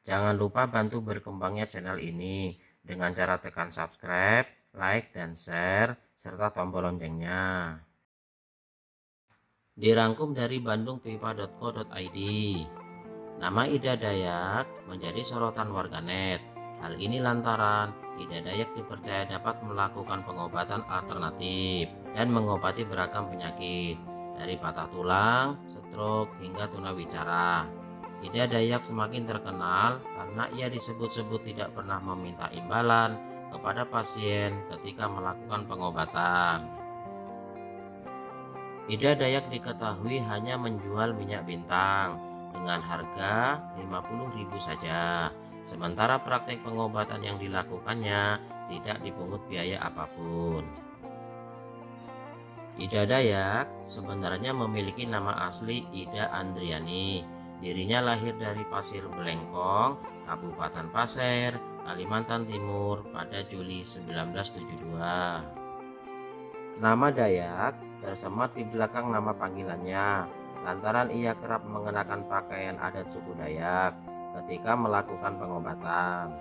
Jangan lupa bantu berkembangnya channel ini dengan cara tekan subscribe, like, dan share, serta tombol loncengnya. Dirangkum dari bandungpipa.co.id. Nama Ida Dayak menjadi sorotan warganet. Hal ini lantaran Ida Dayak dipercaya dapat melakukan pengobatan alternatif dan mengobati beragam penyakit, dari patah tulang, stroke, hingga tunawicara. Ida Dayak semakin terkenal karena ia disebut-sebut tidak pernah meminta imbalan kepada pasien ketika melakukan pengobatan. Ida Dayak diketahui hanya menjual minyak bintang dengan harga 50.000 saja. Sementara praktek pengobatan yang dilakukannya tidak dipungut biaya apapun. Ida Dayak sebenarnya memiliki nama asli Ida Andriani. Dirinya lahir dari Pasir Belengkong, Kabupaten Pasir, Kalimantan Timur pada Juli 1972. Nama Dayak tersemat di belakang nama panggilannya lantaran ia kerap mengenakan pakaian adat suku Dayak ketika melakukan pengobatan.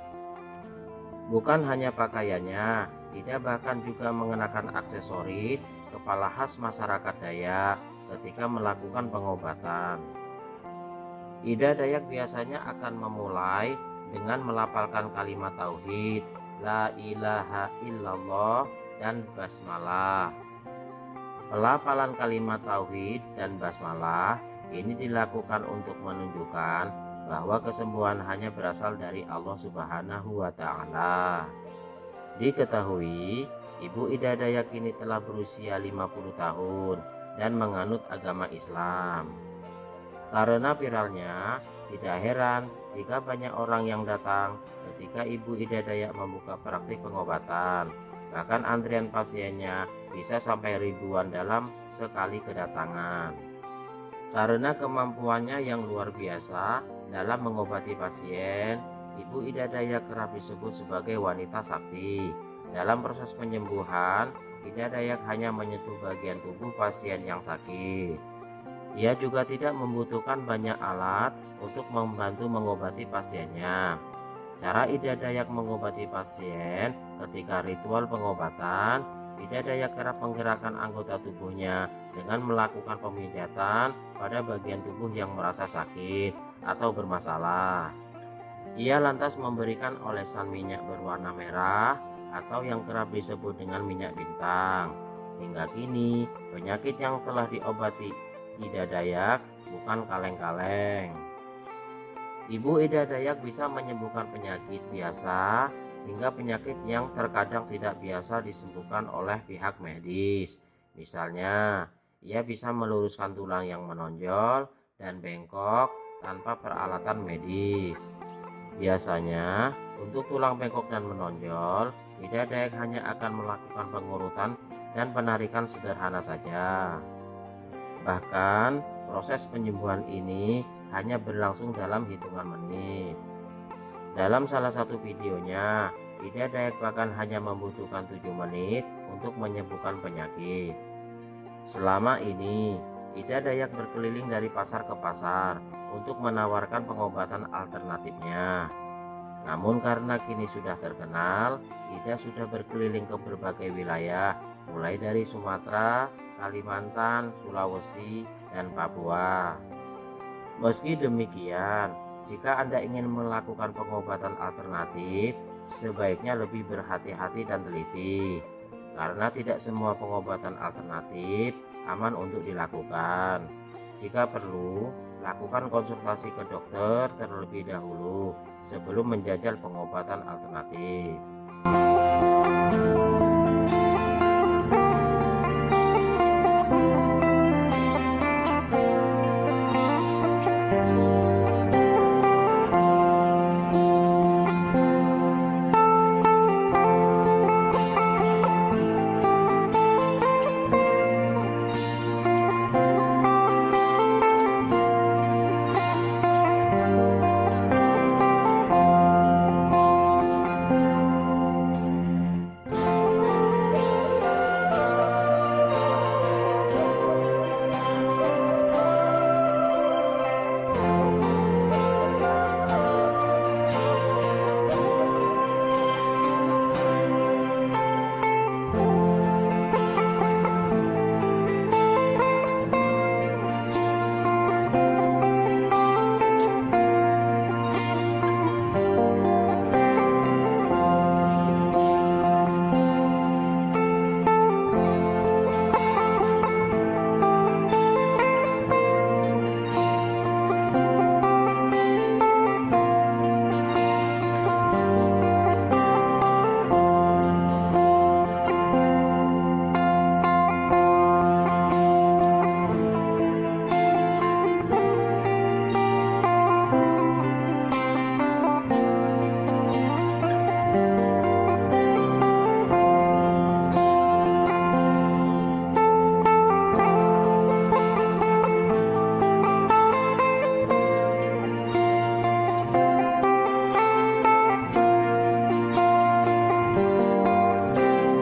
Bukan hanya pakaiannya, Ida bahkan juga mengenakan aksesoris kepala khas masyarakat Dayak ketika melakukan pengobatan. Ida Dayak biasanya akan memulai dengan melafalkan kalimat tauhid, la ilaha illallah, dan basmalah. Pelafalan kalimat tauhid dan basmalah ini dilakukan untuk menunjukkan bahwa kesembuhan hanya berasal dari Allah Subhanahu wa Ta'ala. Diketahui, Ibu Ida Dayak kini telah berusia 50 tahun dan menganut agama Islam. Karena viralnya, tidak heran jika banyak orang yang datang ketika Ibu Ida Dayak membuka praktik pengobatan. Bahkan antrian pasiennya bisa sampai ribuan dalam sekali kedatangan. Karena kemampuannya yang luar biasa dalam mengobati pasien, Ibu Ida Dayak kerap disebut sebagai wanita sakti. Dalam proses penyembuhan, Ida Dayak hanya menyentuh bagian tubuh pasien yang sakit. Ia juga tidak membutuhkan banyak alat untuk membantu mengobati pasiennya. Cara Ida Dayak mengobati pasien ketika ritual pengobatan, Ida Dayak kerap menggerakkan anggota tubuhnya dengan melakukan pemijatan pada bagian tubuh yang merasa sakit atau bermasalah. Ia lantas memberikan olesan minyak berwarna merah atau yang kerap disebut dengan minyak bintang. Hingga kini, penyakit yang telah diobati Ida Dayak bukan kaleng-kaleng. Ibu Ida Dayak bisa menyembuhkan penyakit biasa hingga penyakit yang terkadang tidak biasa disembuhkan oleh pihak medis. Misalnya, ia bisa meluruskan tulang yang menonjol dan bengkok tanpa peralatan medis. Biasanya, untuk tulang bengkok dan menonjol, Ida Dayak hanya akan melakukan pengurutan dan penarikan sederhana saja. Bahkan, proses penyembuhan ini hanya berlangsung dalam hitungan menit. Dalam salah satu videonya, Ida Dayak bahkan hanya membutuhkan 7 menit untuk menyembuhkan penyakit. Selama ini, Ida Dayak berkeliling dari pasar ke pasar untuk menawarkan pengobatan alternatifnya. Namun karena kini sudah terkenal, Ida sudah berkeliling ke berbagai wilayah, mulai dari Sumatera, Kalimantan, Sulawesi, dan Papua. Meski demikian, jika Anda ingin melakukan pengobatan alternatif, sebaiknya lebih berhati-hati dan teliti, karena tidak semua pengobatan alternatif aman untuk dilakukan. Jika perlu, lakukan konsultasi ke dokter terlebih dahulu sebelum menjajal pengobatan alternatif.